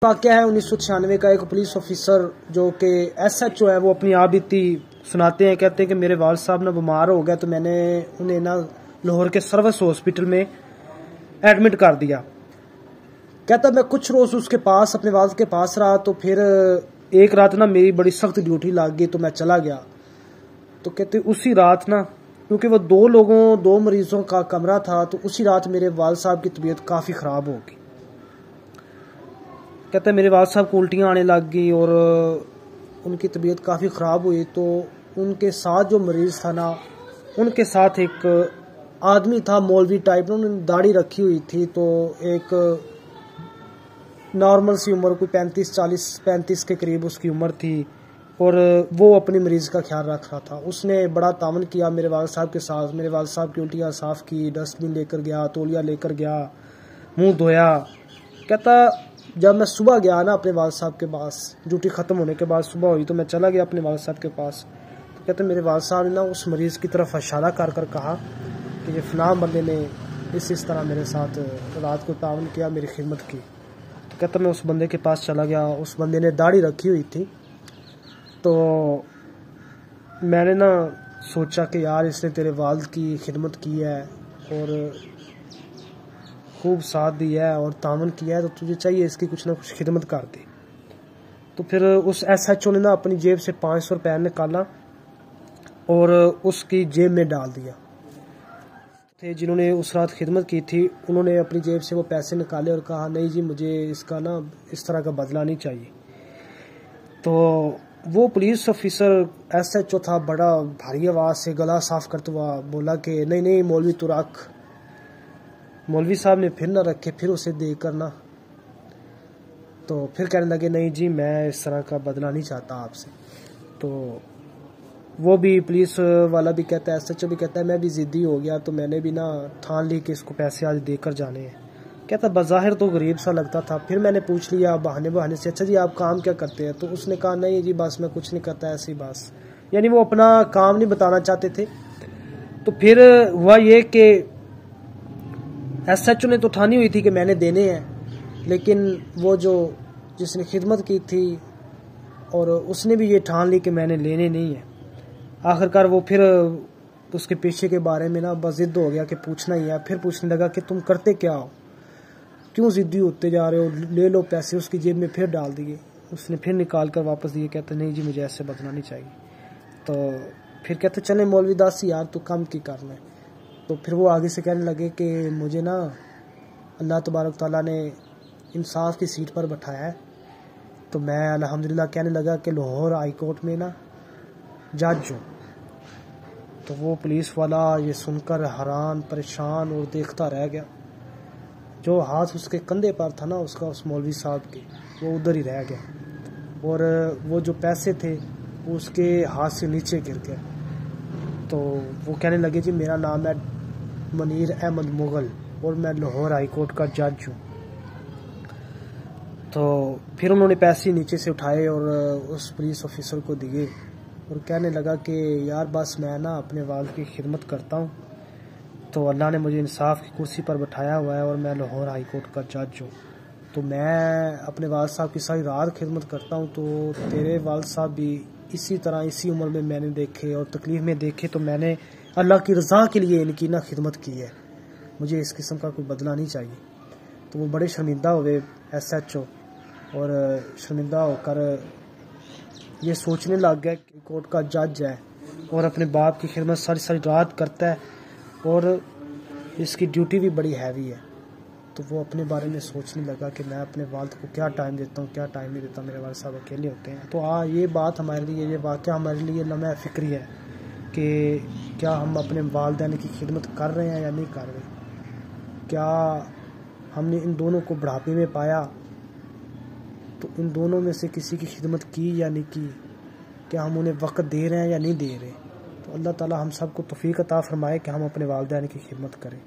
वाक़या है 1996 का। एक पुलिस ऑफिसर जो कि SHO है वो अपनी आप बीती सुनाते हैं। कहते हैं कि मेरे वालिद साहब ना बीमार हो गए तो मैंने उन्हें ना लाहौर के सर्विस हॉस्पिटल में एडमिट कर दिया। कहता मैं कुछ रोज़ उसके पास अपने वालिद के पास रहा तो फिर एक रात ना मेरी बड़ी सख्त ड्यूटी लग गई तो मैं चला गया। तो कहते उसी रात ना, क्योंकि वो दो मरीजों का कमरा था, तो उसी रात मेरे वालिद साहब की तबीयत काफ़ी ख़राब हो गई। कहते हैं मेरे वालिद साहब को उल्टियाँ आने लग गई और उनकी तबीयत काफ़ी ख़राब हुई। तो उनके साथ जो मरीज़ था ना, उनके साथ एक आदमी था मौलवी टाइप, उन्होंने दाढ़ी रखी हुई थी। तो एक नॉर्मल सी उम्र, कोई 35 के करीब उसकी उम्र थी और वो अपनी मरीज़ का ख्याल रख रहा था। उसने बड़ा तावन किया मेरे वालिद साहब के साथ। मेरे वालिद साहब की उल्टियाँ साफ़ की, डस्टबिन लेकर गया, तौलिया लेकर गया, मुंह धोया। कहता जब मैं सुबह गया ना अपने वालिद साहब के पास, ड्यूटी ख़त्म होने के बाद सुबह हुई तो मैं चला गया अपने वालिद साहब के पास। तो कहते मेरे वालिद साहब ने ना उस मरीज़ की तरफ इशारा कर कर कहा कि ये फ़लाँ बंदे ने इस तरह मेरे साथ रात को तावन किया, मेरी खिदमत की। तो कहता मैं उस बंदे के पास चला गया। उस बंदे ने दाढ़ी रखी हुई थी। तो मैंने ना सोचा कि यार इसने तेरे वालिद की खिदमत की है और खूब साथ दिया है और तावन किया है, तो तुझे चाहिए इसकी कुछ ना कुछ खिदमत कर दे। तो फिर उस SHO ने ना अपनी जेब से 500 रुपये निकाला और उसकी जेब में डाल दिया। थे जिन्होंने उस रात खिदमत की थी, उन्होंने अपनी जेब से वो पैसे निकाले और कहा नहीं जी मुझे इसका ना इस तरह का बदला नहीं चाहिए। तो वो पुलिस ऑफिसर SHO था, बड़ा भारी आवाज़ से गला साफ करते हुआ बोला कि नहीं नहीं मौलवी तू रख। मौलवी साहब ने फिर ना रखे, फिर उसे दे करना। तो फिर कहने लगे नहीं जी मैं इस तरह का बदला नहीं चाहता आपसे। तो वो भी पुलिस वाला भी कहता है, SHO भी कहता है मैं भी ज़िद्दी हो गया तो मैंने भी ना ठान ली कि इसको पैसे आज देकर जाने हैं। कहता बज़ाहिर तो गरीब सा लगता था। फिर मैंने पूछ लिया बहाने से, अच्छा जी आप काम क्या करते हैं? तो उसने कहा नहीं जी बस मैं कुछ नहीं करता, ऐसी बस, यानी वो अपना काम नहीं बताना चाहते थे। तो फिर हुआ ये कि SHO ने तो ठानी हुई थी कि मैंने देने हैं, लेकिन वो जो जिसने खिदमत की थी और उसने भी ये ठान ली कि मैंने लेने नहीं है। आखिरकार वो फिर उसके पेशे के बारे में ना बस ज़िद्द हो गया कि पूछना ही है। फिर पूछने लगा कि तुम करते क्या हो, क्यों ज़िद्दी होते जा रहे हो, ले लो पैसे। उसकी जेब में फिर डाल दिए, उसने फिर निकाल कर वापस दिए। कहते नहीं जी मुझे ऐसे बदलना नहीं चाहिए। तो फिर कहते चले मौलवी दासी यार तू काम की करना है। तो फिर वो आगे से कहने लगे कि मुझे ना अल्लाह तबारक ताला ने इंसाफ की सीट पर बैठाया है। तो मैं अल्हम्दुलिल्लाह कहने लगा कि लाहौर हाई कोर्ट में ना जज हूँ। तो वो पुलिस वाला ये सुनकर हैरान परेशान और देखता रह गया। जो हाथ उसके कंधे पर था ना उसका, उस मौलवी साहब के, वो उधर ही रह गया और वो जो पैसे थे वो उसके हाथ से नीचे गिर गए। तो वो कहने लगे जी मेरा नाम है मनीर अहमद मुग़ल और मैं लाहौर हाई कोर्ट का जज हूँ। तो फिर उन्होंने पैसे नीचे से उठाए और उस पुलिस ऑफिसर को दिए और कहने लगा कि यार बस मैं ना अपने वालिद की खिदमत करता हूँ, तो अल्लाह ने मुझे इंसाफ की कुर्सी पर बैठाया हुआ है और मैं लाहौर हाई कोर्ट का जज हूँ। तो मैं अपने वालिद साहब की सारी रात खिदमत करता हूँ। तो तेरे वालिद साहब भी इसी तरह इसी उम्र में मैंने देखे और तकलीफ़ में देखे, तो मैंने अल्लाह की रज़ा के लिए इनकी ना खिदमत की है, मुझे इस किस्म का कोई बदला नहीं चाहिए। तो वो बड़े शर्मिंदा हुए SHO और शर्मिंदा होकर ये सोचने लग गया कि कोर्ट का जज है और अपने बाप की खिदमत सारी सारी रात करता है और इसकी ड्यूटी भी बड़ी हैवी है। तो वो अपने बारे में सोचने लगा कि मैं अपने वालिद को क्या टाइम देता हूँ, क्या टाइम नहीं देता, मेरे वालिद साहब अकेले होते हैं। तो ये बात हमारे लिए, ये वाक़या हमारे लिए लम्हा फ़िक्री है कि क्या हम अपने वालिदैन की खिदमत कर रहे हैं या नहीं कर रहे। क्या हमने इन दोनों को बुढ़ापे में पाया तो इन दोनों में से किसी की खिदमत की या नहीं की, क्या हम उन्हें वक़्त दे रहे हैं या नहीं दे रहे। तो अल्लाह ताला हम सबको तौफ़ीक़ अता फ़रमाए कि हम अपने वालिदैन की खिदमत करें।